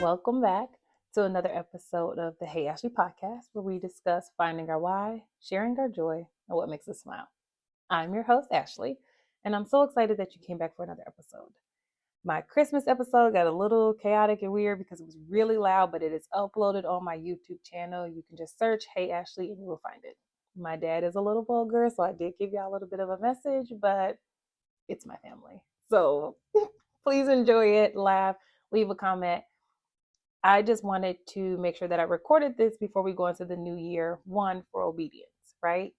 Welcome back to another episode of the Hey Ashley podcast, where we discuss finding our why, sharing our joy, and what makes us smile. I'm your host, Ashley, and I'm so excited that you came back for another episode. My Christmas episode got a little chaotic and weird because it was really loud, but it is uploaded on my YouTube channel. You can just search Hey Ashley and you will find it. My dad is a little vulgar, so I did give y'all a little bit of a message, but it's my family. So please enjoy it, laugh, leave a comment. I just wanted to make sure that I recorded this before we go into the new year. One, for obedience, right?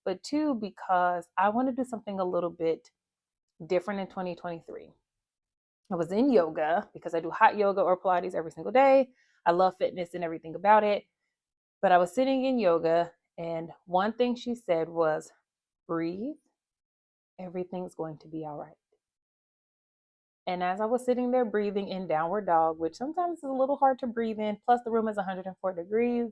But two, because I want to do something a little bit different in 2023. I was in yoga because I do hot yoga or Pilates every single day. I love fitness and everything about it. But I was sitting in yoga, and one thing she said was, breathe. Everything's going to be all right. And as I was sitting there breathing in downward dog, which sometimes is a little hard to breathe in, plus the room is 104 degrees,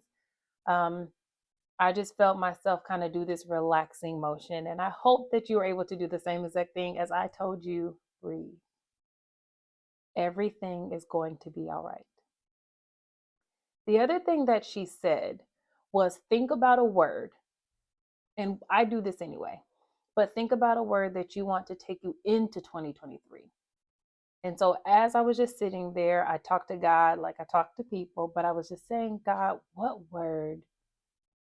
I just felt myself kind of do this relaxing motion. And I hope that you were able to do the same exact thing as I told you, breathe. Everything is going to be all right. The other thing that she said was think about a word. And I do this anyway, but think about a word that you want to take you into 2023. And so as I was just sitting there, I talked to God like I talk to people, but I was just saying, God, what word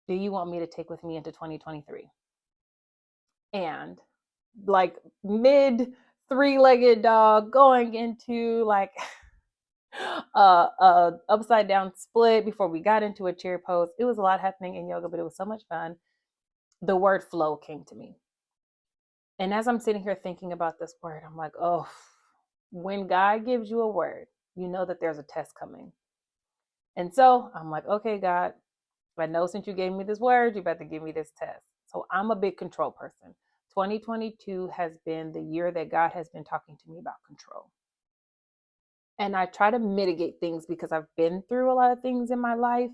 do you want me to take with me into 2023? And like mid three-legged dog going into like a upside down split before we got into a chair pose. It was a lot happening in yoga, but it was so much fun. The word flow came to me. And as I'm sitting here thinking about this word, I'm like, oh, when God gives you a word, you know that there's a test coming. And so I'm like, okay, God, I know since you gave me this word, you better give me this test. So I'm a big control person. 2022 has been the year that God has been talking to me about control. And I try to mitigate things because I've been through a lot of things in my life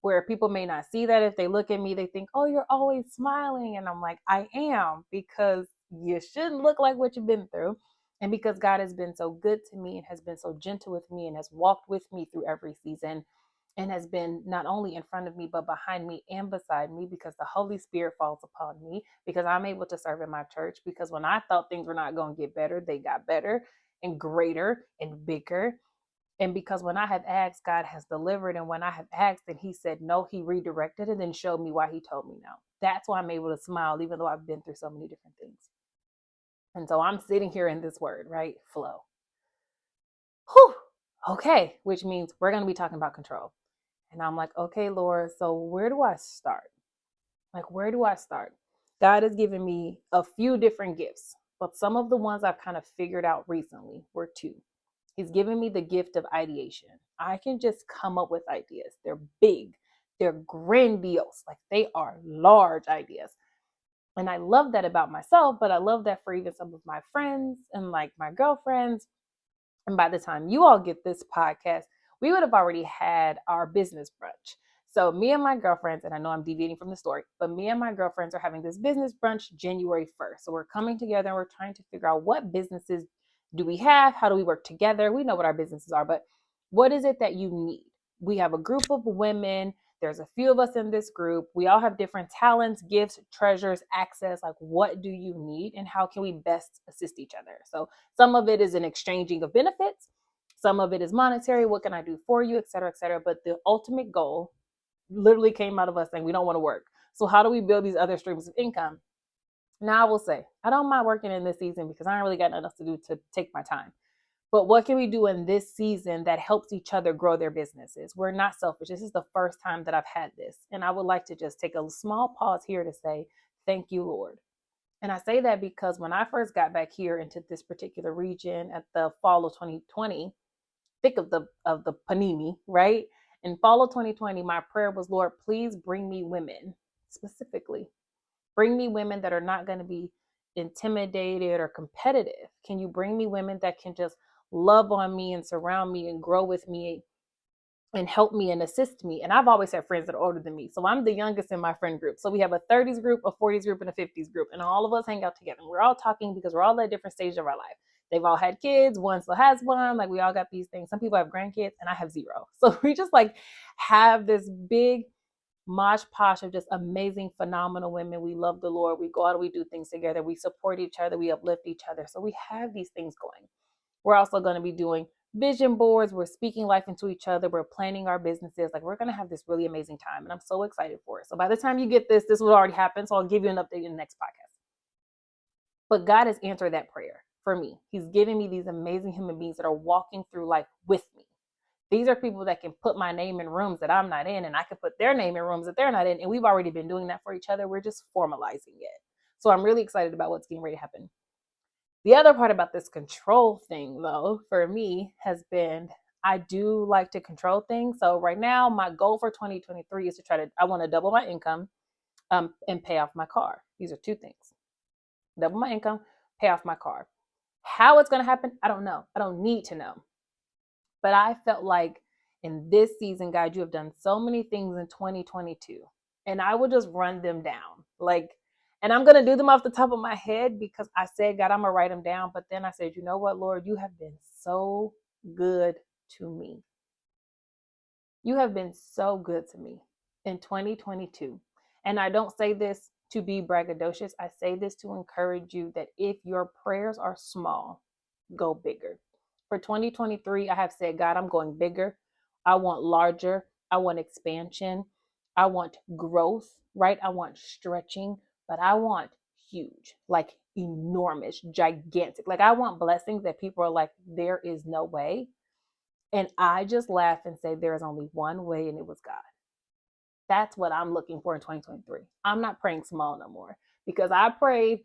where people may not see that. If they look at me, they think, oh, you're always smiling. And I'm like, I am, because you shouldn't look like what you've been through. And because God has been so good to me and has been so gentle with me and has walked with me through every season and has been not only in front of me, but behind me and beside me, because the Holy Spirit falls upon me, because I'm able to serve in my church, because when I thought things were not going to get better, they got better and greater and bigger. And because when I have asked, God has delivered. And when I have asked and he said no, he redirected and then showed me why he told me no. That's why I'm able to smile, even though I've been through so many different things. And so I'm sitting here in this word, right? Flow. Whew. Okay. Which means we're going to be talking about control. And I'm like, okay, Lord, so where do I start? Like, where do I start? God has given me a few different gifts, but some of the ones I've kind of figured out recently were two. He's given me the gift of ideation. I can just come up with ideas. They're big, they're grandiose, like they are large ideas. And I love that about myself, but I love that for even some of my friends and like my girlfriends. And by the time you all get this podcast, we would have already had our business brunch. So me and my girlfriends, and I know I'm deviating from the story, but me and my girlfriends are having this business brunch January 1st. So we're coming together and we're trying to figure out what businesses do we have? How do we work together? We know what our businesses are, but what is it that you need? We have a group of women. There's a few of us in this group. We all have different talents, gifts, treasures, access. Like, what do you need and how can we best assist each other? So some of it is an exchanging of benefits. Some of it is monetary. What can I do for you, et cetera, et cetera. But the ultimate goal literally came out of us saying we don't want to work. So how do we build these other streams of income? Now, I will say, I don't mind working in this season because I ain't really got nothing else to do to take my time. But what can we do in this season that helps each other grow their businesses? We're not selfish. This is the first time that I've had this. And I would like to just take a small pause here to say, thank you, Lord. And I say that because when I first got back here into this particular region at the fall of 2020, thick of the panini, right? In fall of 2020, my prayer was, Lord, please bring me women, specifically. Bring me women that are not going to be intimidated or competitive. Can you bring me women that can just love on me and surround me and grow with me and help me and assist me. And I've always had friends that are older than me. So I'm the youngest in my friend group. So we have a 30s group, a 40s group, and a 50s group. And all of us hang out together. We're all talking because we're all at different stages of our life. They've all had kids. One still has one. Like, we all got these things. Some people have grandkids, and I have zero. So we just like have this big mosh posh of just amazing, phenomenal women. We love the Lord. We go out and we do things together. We support each other. We uplift each other. So we have these things going. We're also going to be doing vision boards. We're speaking life into each other. We're planning our businesses. Like, we're going to have this really amazing time. And I'm so excited for it. So by the time you get this, this will already happen. So I'll give you an update in the next podcast. But God has answered that prayer for me. He's giving me these amazing human beings that are walking through life with me. These are people that can put my name in rooms that I'm not in, and I can put their name in rooms that they're not in. And we've already been doing that for each other. We're just formalizing it. So I'm really excited about what's getting ready to happen. The other part about this control thing, though, for me has been, I do like to control things. So right now, my goal for 2023 is I want to double my income and pay off my car. These are two things. Double my income, pay off my car. How it's going to happen, I don't know. I don't need to know. But I felt like in this season, God, you have done so many things in 2022. And I will just run them down. And I'm going to do them off the top of my head because I said, God, I'm going to write them down. But then I said, you know what, Lord, you have been so good to me. You have been so good to me in 2022. And I don't say this to be braggadocious. I say this to encourage you that if your prayers are small, go bigger. For 2023, I have said, God, I'm going bigger. I want larger. I want expansion. I want growth, right? I want stretching, but I want huge, like enormous, gigantic. Like, I want blessings that people are like, there is no way. And I just laugh and say, there is only one way, and it was God. That's what I'm looking for in 2023. I'm not praying small no more because I prayed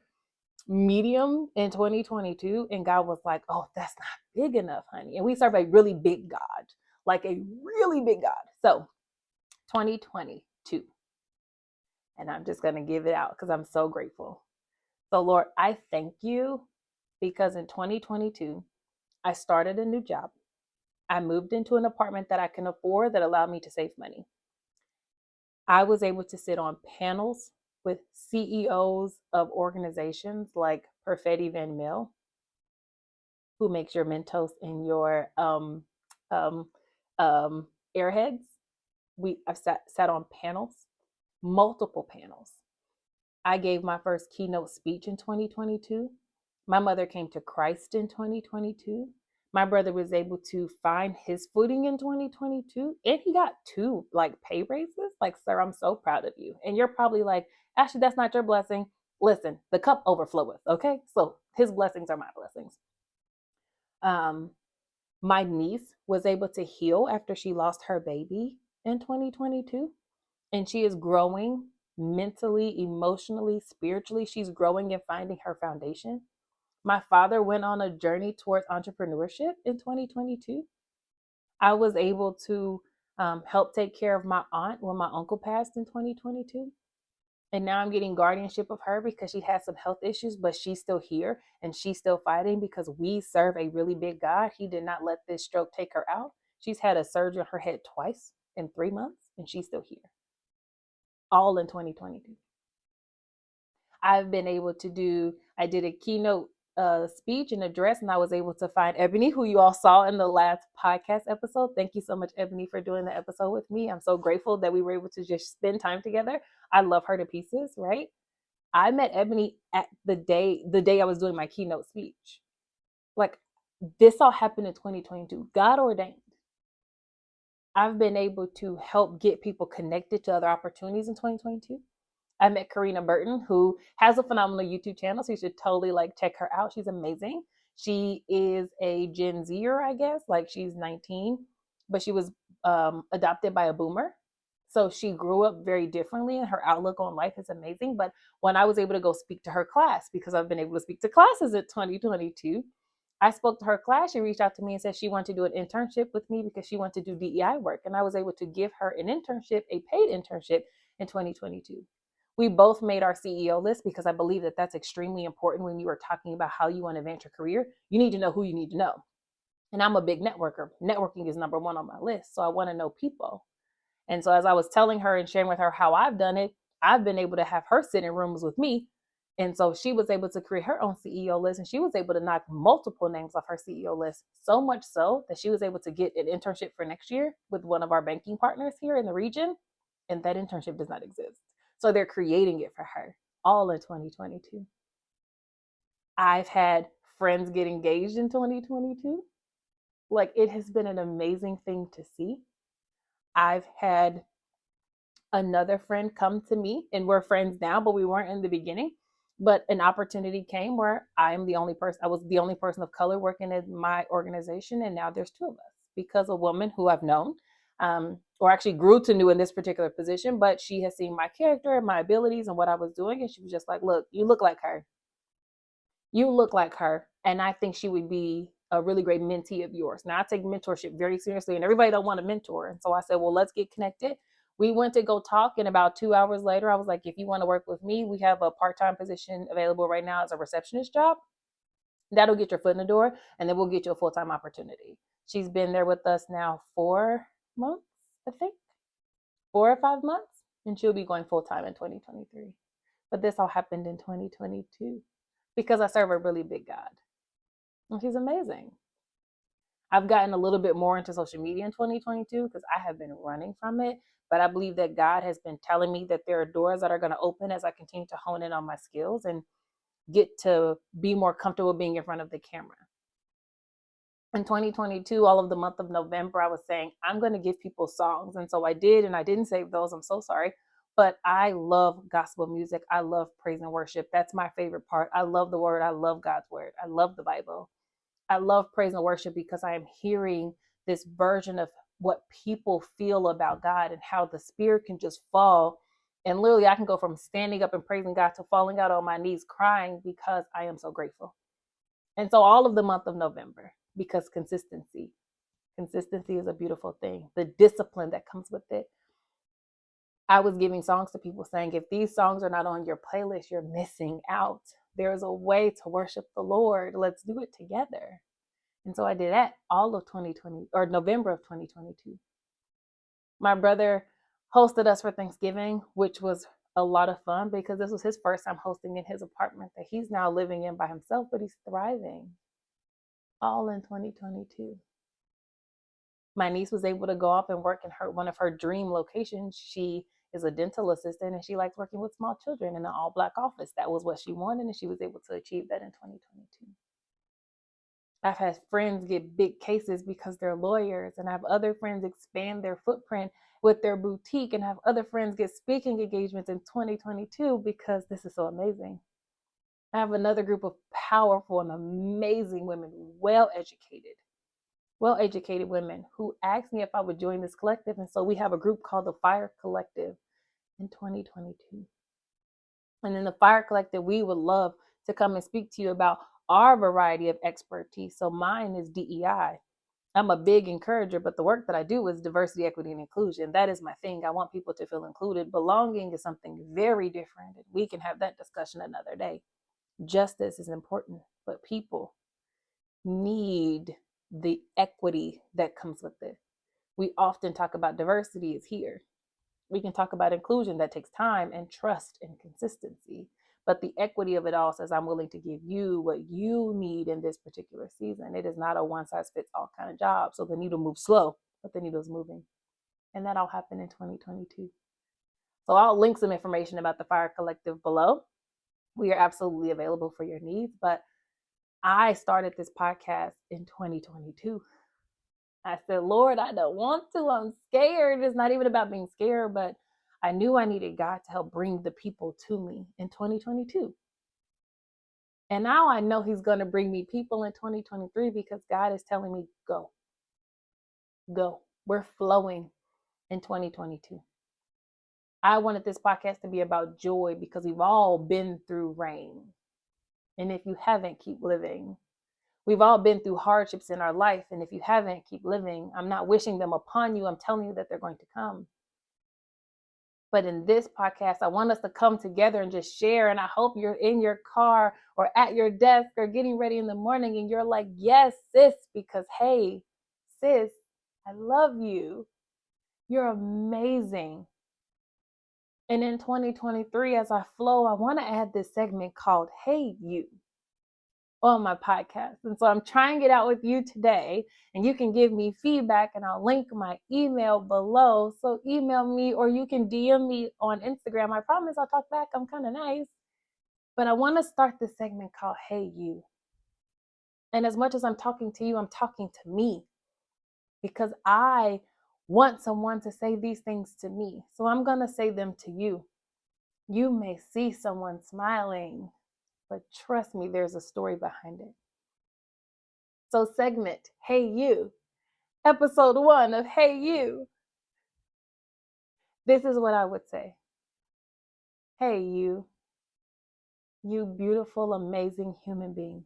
medium in 2022 and God was like, oh, that's not big enough, honey. And we serve a really big God, like a really big God. So 2022, and I'm just going to give it out because I'm so grateful. So Lord, I thank you because in 2022, I started a new job. I moved into an apartment that I can afford that allowed me to save money. I was able to sit on panels with CEOs of organizations like Perfetti Van Mil, who makes your Mentos and your Airheads. I've sat on panels, multiple panels. I gave my first keynote speech in 2022. My mother came to Christ in 2022. My brother was able to find his footing in 2022, and he got 2 pay raises. Like, sir, I'm so proud of you. And you're probably like, Ashley, that's not your blessing. Listen, the cup overfloweth. Okay, so his blessings are my blessings. My niece was able to heal after she lost her baby in 2022, and she is growing mentally, emotionally, spiritually. She's growing and finding her foundation. My father went on a journey towards entrepreneurship in 2022. I was able to help take care of my aunt when my uncle passed in 2022. And now I'm getting guardianship of her because she has some health issues, but she's still here and she's still fighting because we serve a really big God. He did not let this stroke take her out. She's had a surgery on her head twice in 3 months, and she's still here. All in 2022. I've been able to I did a keynote speech and address, and I was able to find Ebony, who you all saw in the last podcast episode. Thank you so much, Ebony, for doing the episode with me. I'm so grateful that we were able to just spend time together. I love her to pieces, right? I met Ebony at the day I was doing my keynote speech. Like, this all happened in 2022. God ordained. I've been able to help get people connected to other opportunities in 2022. I met Karina Burton, who has a phenomenal YouTube channel, so you should totally check her out. She's amazing. She is a Gen Zer, I guess, she's 19, but she was adopted by a boomer. So she grew up very differently, and her outlook on life is amazing. But when I was able to go speak to her class, because I've been able to speak to classes in 2022, I spoke to her class. She reached out to me and said she wanted to do an internship with me because she wanted to do DEI work. And I was able to give her an internship, a paid internship in 2022. We both made our CEO list because I believe that that's extremely important when you are talking about how you want to advance your career. You need to know who you need to know. And I'm a big networker. Networking is number one on my list. So I want to know people. And so as I was telling her and sharing with her how I've done it, I've been able to have her sit in rooms with me. And so she was able to create her own CEO list, and she was able to knock multiple names off her CEO list. So much so that she was able to get an internship for next year with one of our banking partners here in the region. And that internship does not exist. So they're creating it for her all in 2022. I've had friends get engaged in 2022. Like, it has been an amazing thing to see. I've had another friend come to me, and we're friends now, but we weren't in the beginning. But an opportunity came where I was the only person of color working in my organization. And now there's two of us because a woman who I've known, or actually grew to know in this particular position, but she has seen my character and my abilities and what I was doing. And she was just like, look, you look like her. You look like her. And I think she would be a really great mentee of yours. Now, I take mentorship very seriously, and everybody don't want a mentor. And so I said, well, let's get connected. We went to go talk, and about 2 hours later, I was like, if you want to work with me, we have a part-time position available right now as a receptionist job. That'll get your foot in the door, and then we'll get you a full-time opportunity. She's been there with us now 4 months, I think, 4 or 5 months, and she'll be going full-time in 2023. But this all happened in 2022 because I serve a really big God, and He's amazing. I've gotten a little bit more into social media in 2022 because I have been running from it. But I believe that God has been telling me that there are doors that are going to open as I continue to hone in on my skills and get to be more comfortable being in front of the camera. In 2022, all of the month of November, I was saying, I'm going to give people songs. And so I did, and I didn't save those. I'm so sorry. But I love gospel music. I love praise and worship. That's my favorite part. I love the word. I love God's word. I love the Bible. I love praise and worship because I am hearing this version of what people feel about God and how the Spirit can just fall. And literally, I can go from standing up and praising God to falling out on my knees crying because I am so grateful. And so all of the month of November, because consistency is a beautiful thing. The discipline that comes with it. I was giving songs to people saying, if these songs are not on your playlist, you're missing out. There's a way to worship the Lord. Let's do it together. And so I did that all of 2020 or November of 2022. My brother hosted us for Thanksgiving, which was a lot of fun because this was his first time hosting in his apartment that he's now living in by himself, but he's thriving all in 2022. My niece was able to go off and work in one of her dream locations. She is a dental assistant and she likes working with small children in an all-Black office. That was what she wanted, and she was able to achieve that in 2022. I've had friends get big cases because they're lawyers, and I have other friends expand their footprint with their boutique, and I have other friends get speaking engagements in 2022 because this is so amazing. I have another group of powerful and amazing women, well-educated women who asked me if I would join this collective. And so we have a group called the Fire Collective in 2022. And in the Fire Collective, we would love to come and speak to you about our variety of expertise. So mine is DEI. I'm a big encourager, but the work that I do is diversity, equity, and inclusion. That is my thing. I want people to feel included. Belonging is something very different. We can have that discussion another day. Justice is important, but people need the equity that comes with it. We often talk about diversity is here. We can talk about inclusion that takes time and trust and consistency. But the equity of it all says, I'm willing to give you what you need in this particular season. It is not a one size fits all kind of job. So the needle moves slow, but the needle is moving. And that all happened in 2022. So I'll link some information about the Fire Collective below. We are absolutely available for your needs. But I started this podcast in 2022. I said, Lord, I don't want to. I'm scared. It's not even about being scared, but I knew I needed God to help bring the people to me in 2022. And now I know He's going to bring me people in 2023 because God is telling me, go. Go. We're flowing in 2022. I wanted this podcast to be about joy because we've all been through rain. And if you haven't, keep living. We've all been through hardships in our life. And if you haven't, keep living. I'm not wishing them upon you. I'm telling you that they're going to come. But in this podcast, I want us to come together and just share. And I hope you're in your car or at your desk or getting ready in the morning and you're like, yes, sis, because hey, sis, I love you. You're amazing. And in 2023, as I flow, I want to add this segment called Hey You on my podcast. And so I'm trying it out with you today, and you can give me feedback, and I'll link my email below. So email me, or you can DM me on Instagram. I promise I'll talk back. I'm kind of nice. But I want to start this segment called Hey You. And as much as I'm talking to you, I'm talking to me because I want someone to say these things to me. So I'm going to say them to you. You may see someone smiling, but trust me, there's a story behind it. So segment, Hey You, episode 1 of Hey You. This is what I would say. Hey you, you beautiful, amazing human being.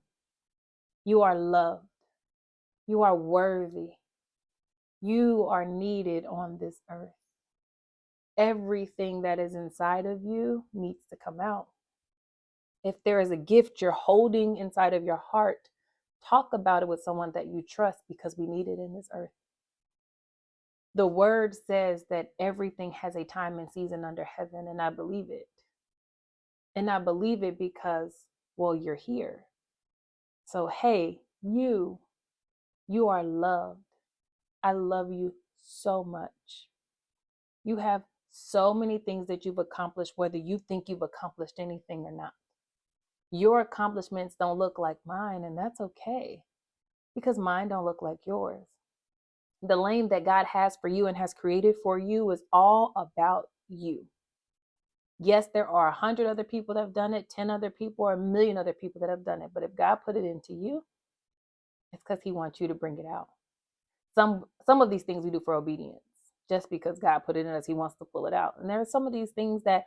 You are loved. You are worthy. You are needed on this earth. Everything that is inside of you needs to come out. If there is a gift you're holding inside of your heart, talk about it with someone that you trust because we need it in this earth. The word says that everything has a time and season under heaven, and I believe it. And I believe it because, well, you're here. So, hey, you are loved. I love you so much. You have so many things that you've accomplished, whether you think you've accomplished anything or not. Your accomplishments don't look like mine, and that's okay because mine don't look like yours. The lane that God has for you and has created for you is all about you. Yes, there are 100 other people that have done it, 10 other people, or 1,000,000 other people that have done it. But if God put it into you, it's because he wants you to bring it out. Some of these things we do for obedience, just because God put it in us, he wants to pull it out. And there are some of these things that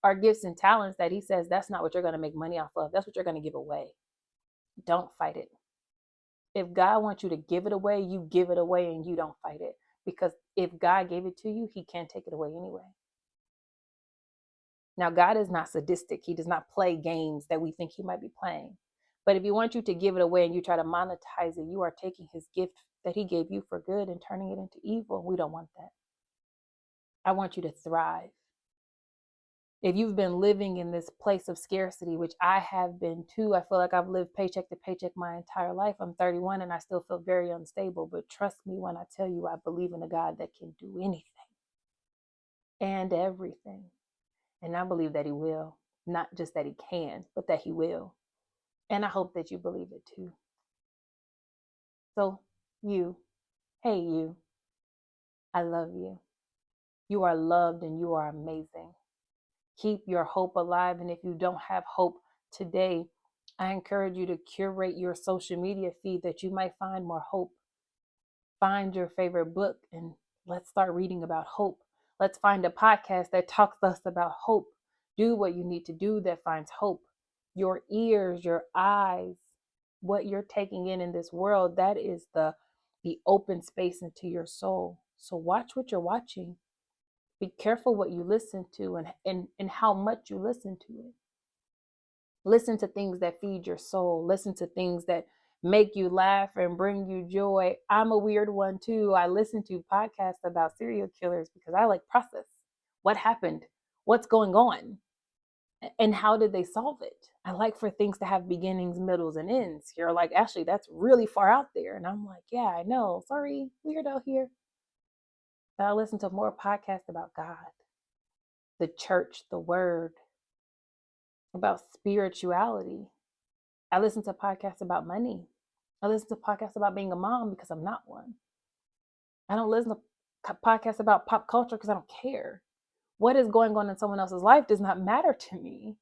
are gifts and talents that he says, that's not what you're going to make money off of. That's what you're going to give away. Don't fight it. If God wants you to give it away, you give it away and you don't fight it. Because if God gave it to you, he can't take it away anyway. Now, God is not sadistic. He does not play games that we think he might be playing. But if he wants you to give it away and you try to monetize it, you are taking his gift that he gave you for good and turning it into evil. We don't want that. I want you to thrive. If you've been living in this place of scarcity, which I have been too, I feel like I've lived paycheck to paycheck my entire life. I'm 31 and I still feel very unstable. But trust me when I tell you, I believe in a God that can do anything and everything. And I believe that he will. Not just that he can, but that he will. And I hope that you believe it too. So you, hey you, I love you. You are loved and you are amazing. Keep your hope alive. And if you don't have hope today, I encourage you to curate your social media feed that you might find more hope. Find your favorite book and let's start reading about hope. Let's find a podcast that talks to us about hope. Do what you need to do that finds hope. Your ears, your eyes, what you're taking in this world, that is the open space into your soul. So watch what you're watching. Be careful what you listen to and how much you listen to it. Listen to things that feed your soul. Listen to things that make you laugh and bring you joy. I'm a weird one too. I listen to podcasts about serial killers because I like process. What happened? What's going on? And how did they solve it? I like for things to have beginnings, middles, and ends. You're like, Ashley, that's really far out there. And I'm like, yeah, I know. Sorry, weirdo here. But I listen to more podcasts about God, the church, the word, about spirituality. I listen to podcasts about money. I listen to podcasts about being a mom because I'm not one. I don't listen to podcasts about pop culture because I don't care. What is going on in someone else's life does not matter to me,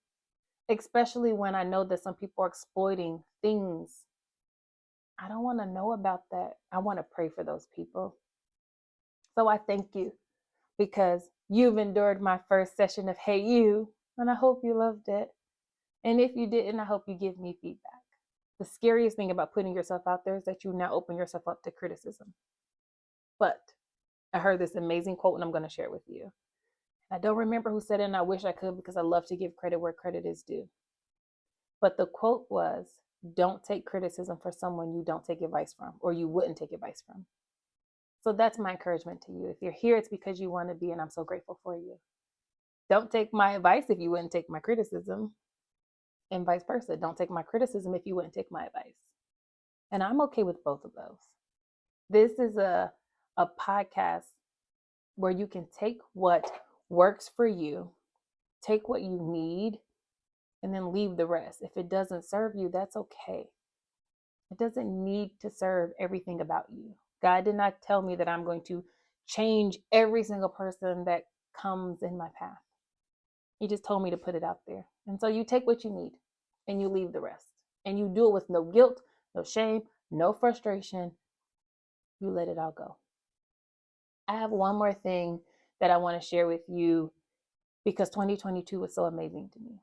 especially when I know that some people are exploiting things. I don't want to know about that. I want to pray for those people. So I thank you because you've endured my first session of Hey You, and I hope you loved it. And if you didn't, I hope you give me feedback. The scariest thing about putting yourself out there is that you now open yourself up to criticism. But I heard this amazing quote and I'm going to share it with you. I don't remember who said it, and I wish I could because I love to give credit where credit is due. But the quote was, don't take criticism for someone you don't take advice from, or you wouldn't take advice from. So that's my encouragement to you. If you're here, it's because you want to be, and I'm so grateful for you. Don't take my advice if you wouldn't take my criticism, and vice versa. Don't take my criticism if you wouldn't take my advice. And I'm okay with both of those. This is a podcast where you can take what works for you, take what you need, and then leave the rest. If it doesn't serve you, that's okay. It doesn't need to serve everything about you. God did not tell me that I'm going to change every single person that comes in my path. He just told me to put it out there. And so you take what you need and you leave the rest. And you do it with no guilt, no shame, no frustration. You let it all go. I have one more thing that I want to share with you because 2022 was so amazing to me.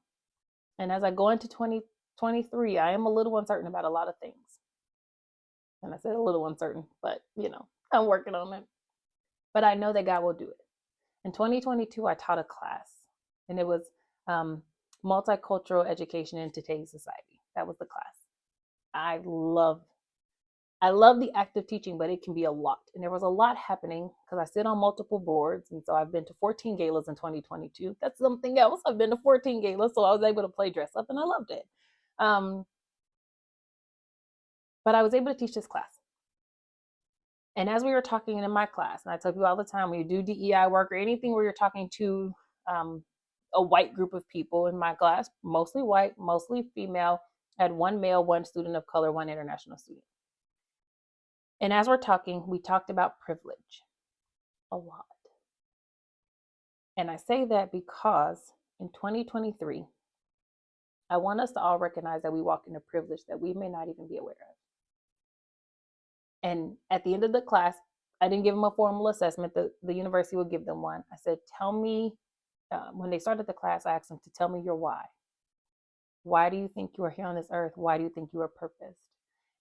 And as I go into 2023, I am a little uncertain about a lot of things. And I said a little uncertain, but I'm working on it. But I know that God will do it. In 2022, I taught a class, and it was multicultural education in today's society. That was the class. I love the act of teaching, but it can be a lot. And there was a lot happening because I sit on multiple boards. And so I've been to 14 galas in 2022. That's something else. I've been to 14 galas, so I was able to play dress up, and I loved it. But I was able to teach this class. And as we were talking in my class, and I tell people all the time, when you do DEI work or anything where you're talking to a white group of people in my class, mostly white, mostly female, I had one male, one student of color, one international student. And as we're talking, we talked about privilege a lot. And I say that because in 2023, I want us to all recognize that we walk in a privilege that we may not even be aware of. And at the end of the class, I didn't give them a formal assessment. The university would give them one. I said, tell me, when they started the class, I asked them to tell me your why. Why do you think you are here on this earth? Why do you think you are purposed?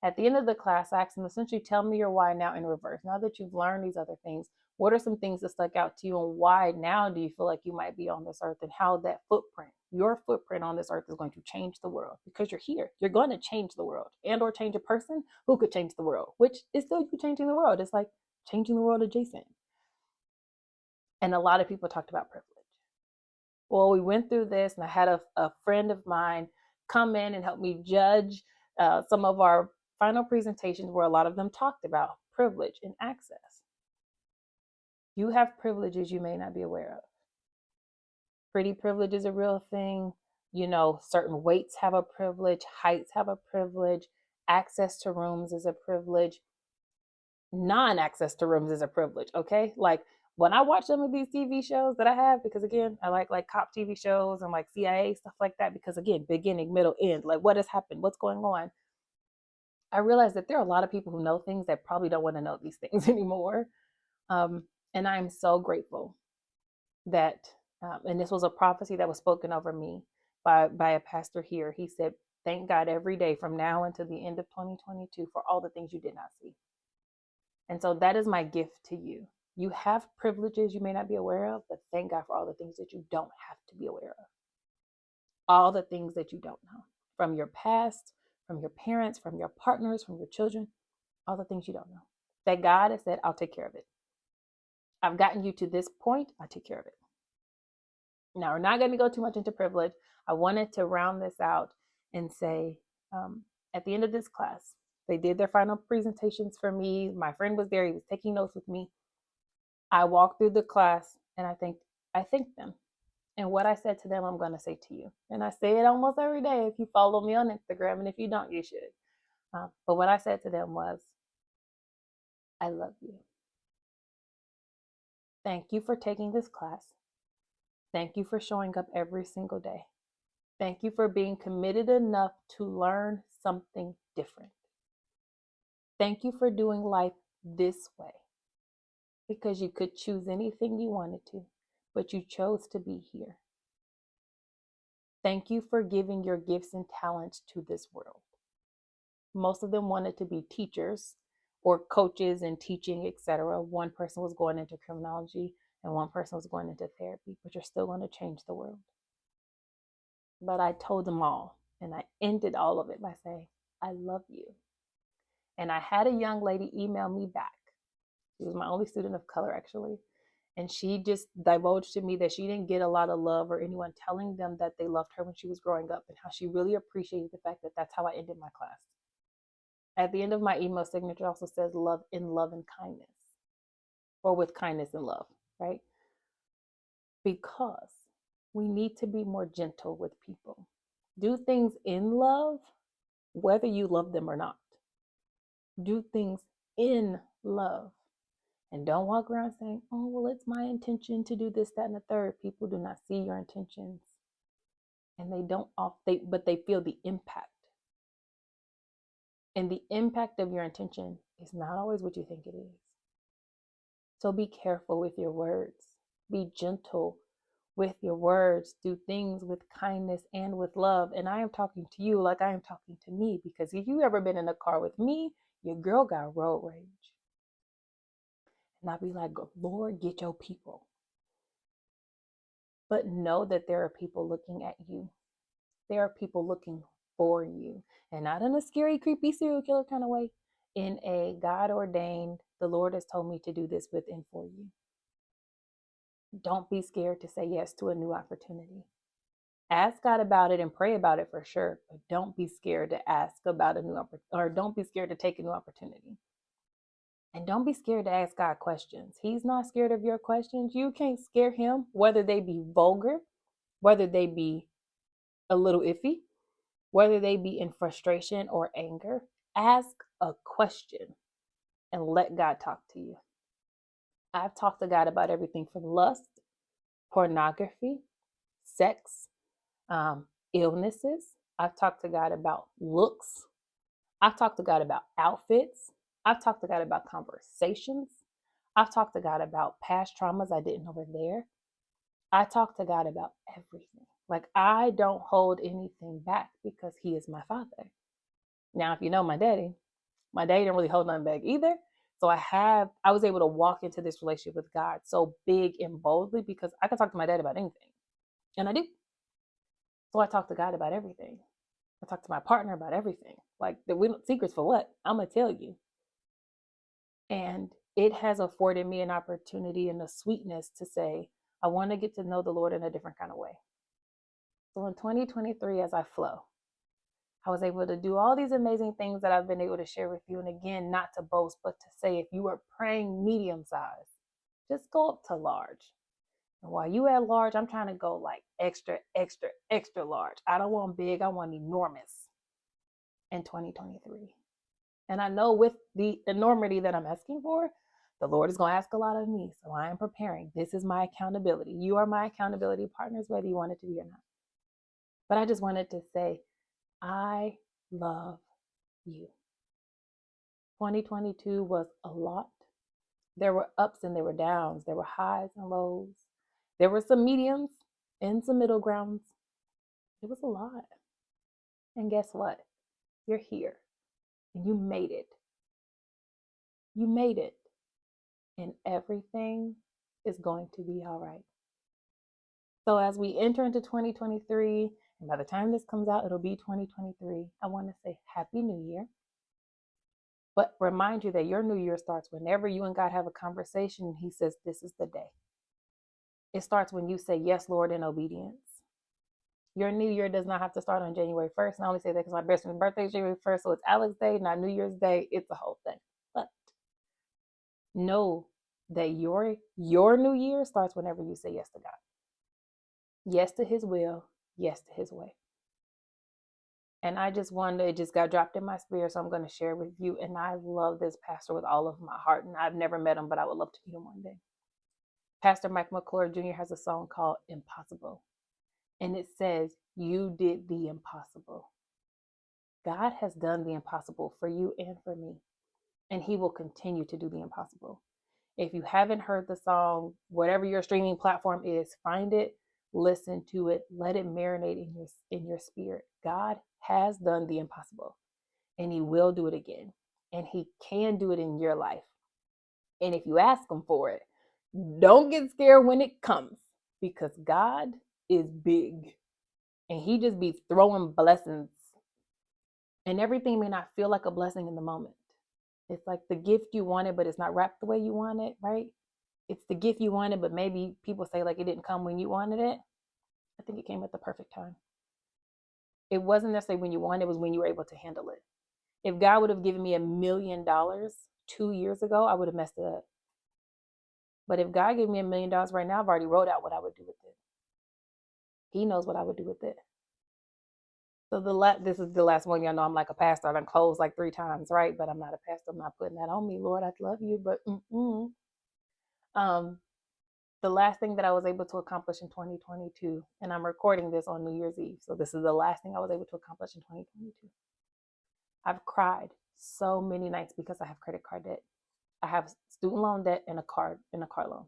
At the end of the class, I asked them essentially, tell me your why now in reverse. Now that you've learned these other things, what are some things that stuck out to you, and why now do you feel like you might be on this earth, and how that footprint, your footprint on this earth, is going to change the world? Because you're here. You're going to change the world, and or change a person who could change the world, which is still you changing the world. It's like changing the world adjacent. And a lot of people talked about privilege. Well, we went through this, and I had a friend of mine come in and help me judge some of our final presentations, where a lot of them talked about privilege and access. You have privileges you may not be aware of. Pretty privilege is a real thing. Certain weights have a privilege, heights have a privilege, access to rooms is a privilege, non-access to rooms is a privilege, okay? Like when I watch some of these TV shows that I have, because again, I like cop TV shows and like CIA, stuff like that, because again, beginning, middle, end, like what has happened, what's going on. I realize that there are a lot of people who know things that probably don't want to know these things anymore. And I'm so grateful that, and this was a prophecy that was spoken over me by a pastor here. He said, thank God every day from now until the end of 2022 for all the things you did not see. And so that is my gift to you. You have privileges you may not be aware of, but thank God for all the things that you don't have to be aware of. All the things that you don't know from your past, from your parents, from your partners, from your children, all the things you don't know. That God has said, I'll take care of it. I've gotten you to this point, I'll take care of it. Now, we're not going to go too much into privilege. I wanted to round this out and say, at the end of this class, they did their final presentations for me. My friend was there. He was taking notes with me. I walked through the class and I thanked them. And what I said to them, I'm going to say to you. And I say it almost every day. If you follow me on Instagram, and if you don't, you should. But what I said to them was, I love you. Thank you for taking this class. Thank you for showing up every single day. Thank you for being committed enough to learn something different. Thank you for doing life this way, because you could choose anything you wanted to, but you chose to be here. Thank you for giving your gifts and talents to this world. Most of them wanted to be teachers or coaches and teaching, etc. One person was going into criminology, and one person was going into therapy, but you're still going to change the world. But I told them all, and I ended all of it by saying, I love you. And I had a young lady email me back. She was my only student of color, actually. And she just divulged to me that she didn't get a lot of love or anyone telling them that they loved her when she was growing up, and how she really appreciated the fact that that's how I ended my class. At the end of my email signature also says love and kindness, or with kindness and love, right? Because we need to be more gentle with people. Do things in love, whether you love them or not. Do things in love. And don't walk around saying, oh, well, it's my intention to do this, that, and the third. People do not see your intentions. And but they feel the impact. And the impact of your intention is not always what you think it is. So be careful with your words. Be gentle with your words. Do things with kindness and with love. And I am talking to you like I am talking to me, because if you ever been in a car with me, your girl got road rage. And I'll be like, Lord, get your people. But know that there are people looking at you. There are people looking for you. And not in a scary, creepy serial killer kind of way. In a God ordained, the Lord has told me to do this with and for you. Don't be scared to say yes to a new opportunity. Ask God about it and pray about it for sure. But don't be scared to ask about a new opportunity, or don't be scared to take a new opportunity. And don't be scared to ask God questions. He's not scared of your questions. You can't scare him, whether they be vulgar, whether they be a little iffy, whether they be in frustration or anger. Ask a question and let God talk to you. I've talked to God about everything from lust, pornography, sex, illnesses. I've talked to God about looks. I've talked to God about outfits. I've talked to God about conversations. I've talked to God about past traumas I didn't know were there. I talk to God about everything. Like, I don't hold anything back because he is my father. Now, if you know my daddy didn't really hold nothing back either. So I was able to walk into this relationship with God so big and boldly because I can talk to my dad about anything. And I do. So I talk to God about everything. I talk to my partner about everything. Like, secrets for what? I'm going to tell you. And it has afforded me an opportunity and a sweetness to say, I want to get to know the Lord in a different kind of way. So in 2023, as I flow, I was able to do all these amazing things that I've been able to share with you. And again, not to boast, but to say, if you are praying medium size, just go up to large. And while you at large, I'm trying to go like extra, extra, extra large. I don't want big, I want enormous in 2023. And I know with the enormity that I'm asking for, the Lord is going to ask a lot of me. So I am preparing. This is my accountability. You are my accountability partners, whether you want it to be or not. But I just wanted to say, I love you. 2022 was a lot. There were ups and there were downs. There were highs and lows. There were some mediums and some middle grounds. It was a lot. And guess what? You're here. And you made it. You made it. And everything is going to be all right. So as we enter into 2023, and by the time this comes out, it'll be 2023, I want to say Happy New Year. But remind you that your new year starts whenever you and God have a conversation and he says, this is the day. It starts when you say, yes, Lord, in obedience. Your new year does not have to start on January 1st. And I only say that because my best friend's birthday is January 1st. So it's Alex Day, not New Year's Day. It's a whole thing. But know that your new year starts whenever you say yes to God. Yes to his will. Yes to his way. And I just wanted, it just got dropped in my spirit, so I'm going to share with you. And I love this pastor with all of my heart. And I've never met him, but I would love to meet him one day. Pastor Mike McClure Jr. has a song called Impossible. And it says, you did the impossible. God has done the impossible for you and for me. And he will continue to do the impossible. If you haven't heard the song, whatever your streaming platform is, find it, listen to it, let it marinate in your spirit. God has done the impossible and he will do it again. And he can do it in your life. And if you ask him for it, Don't get scared when it comes, because God is big and he just be throwing blessings, and everything may not feel like a blessing in the moment. It's like the gift you wanted, but it's not wrapped the way you want it, right? It's the gift you wanted, but maybe people say like it didn't come when you wanted it. I think it came at the perfect time. It wasn't necessarily when you wanted, it was when you were able to handle it. If God would have given me $1 million 2 years ago, I would have messed it up. But if God gave me $1 million right now, I've already wrote out what I would do with it. He knows what I would do with it. So this is the last one. Y'all know I'm like a pastor. I've closed like 3 times, right? But I'm not a pastor. I'm not putting that on me, Lord. I love you, but um, the last thing that I was able to accomplish in 2022, and I'm recording this on New Year's Eve, so this is the last thing I was able to accomplish in 2022. I've cried so many nights because I have credit card debt. I have student loan debt and a car loan.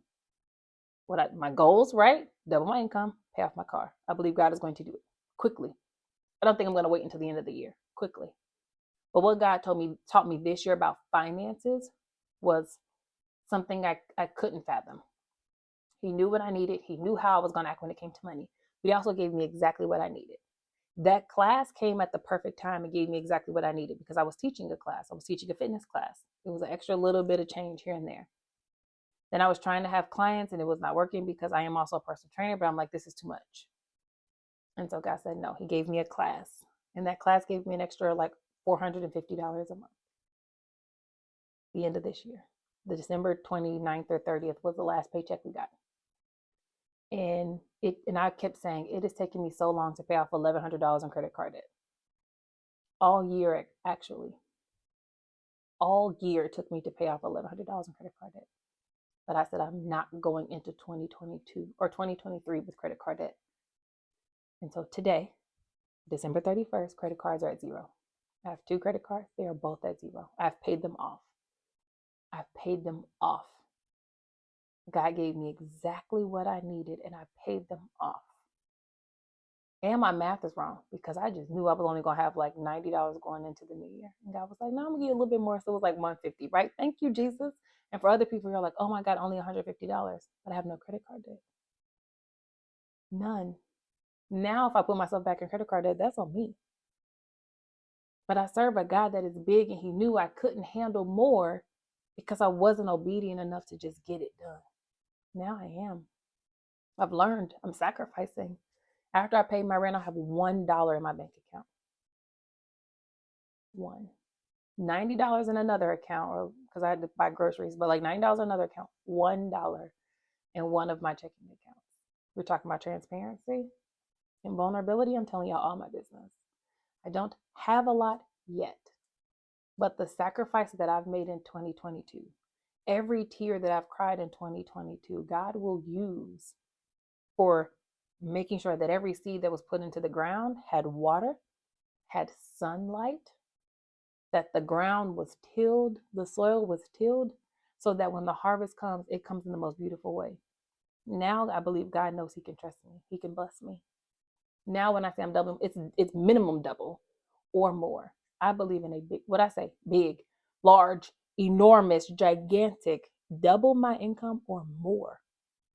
My goals, right? Double my income, pay off my car. I believe God is going to do it quickly. I don't think I'm going to wait until the end of the year. Quickly. But what God taught me this year about finances was something I couldn't fathom. He knew what I needed. He knew how I was going to act when it came to money. But he also gave me exactly what I needed. That class came at the perfect time and gave me exactly what I needed, because I was teaching a class. I was teaching a fitness class. It was an extra little bit of change here and there. Then I was trying to have clients and it was not working because I am also a personal trainer, but I'm like, this is too much. And so God said, no, he gave me a class. And that class gave me an extra like $450 a month. The end of this year, the December 29th or 30th was the last paycheck we got. And I kept saying, it is taking me so long to pay off $1,100 in credit card debt. All year, actually. All year it took me to pay off $1,100 in credit card debt. But I said, I'm not going into 2022 or 2023 with credit card debt. And so today, December 31st, credit cards are at zero. I have 2 credit cards. They are both at zero. I've paid them off. God gave me exactly what I needed and I paid them off. And my math is wrong because I just knew I was only going to have like $90 going into the new year. And God was like, no, I'm going to give you a little bit more. So it was like $150, right? Thank you, Jesus. And for other people, you're like, oh my God, only $150. But I have no credit card debt. None. Now, if I put myself back in credit card debt, that's on me. But I serve a God that is big, and he knew I couldn't handle more because I wasn't obedient enough to just get it done. Now I am. I've learned. I'm sacrificing. After I pay my rent, I have $1 in my bank account. $90 in another account, or because I had to buy groceries, but like $90 in another account, $1 in one of my checking accounts. We're talking about transparency and vulnerability. I'm telling y'all all my business. I don't have a lot yet, but the sacrifice that I've made in 2022, every tear that I've cried in 2022, God will use for making sure that every seed that was put into the ground had water, had sunlight, that the ground was tilled, the soil was tilled, so that when the harvest comes, it comes in the most beautiful way. Now I believe God knows he can trust me. He can bless me. Now when I say I'm doubling, it's minimum double or more. I believe in a big, large, enormous, gigantic, double my income or more.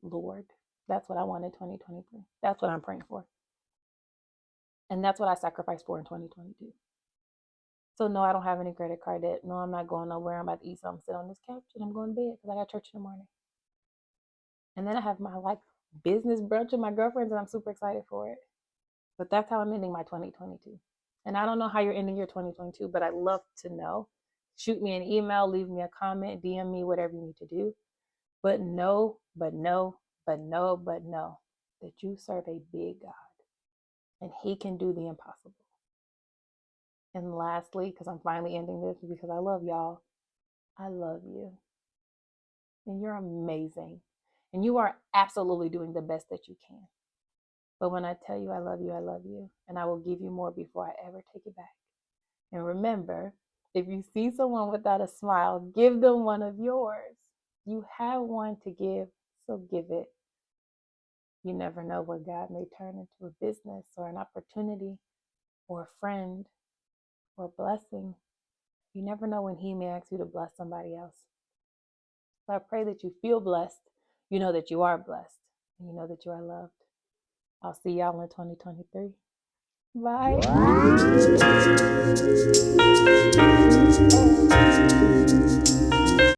Lord, that's what I want in 2023. That's what I'm praying for. And that's what I sacrificed for in 2022. So no, I don't have any credit card debt. No, I'm not going nowhere. I'm about to eat something, sit on this couch, and I'm going to bed because I got church in the morning. And then I have my business brunch with my girlfriends, and I'm super excited for it. But that's how I'm ending my 2022. And I don't know how you're ending your 2022, but I'd love to know. Shoot me an email, leave me a comment, DM me, whatever you need to do. But know that you serve a big God and he can do the impossible. And lastly, because I'm finally ending this, because I love y'all, I love you. And you're amazing. And you are absolutely doing the best that you can. But when I tell you I love you, I love you. And I will give you more before I ever take it back. And remember, if you see someone without a smile, give them one of yours. You have one to give, so give it. You never know what God may turn into a business or an opportunity or a friend or a blessing. You never know when he may ask you to bless somebody else. So I pray that you feel blessed, You know that you are blessed. And you know that you are loved. I'll see y'all in 2023. Bye.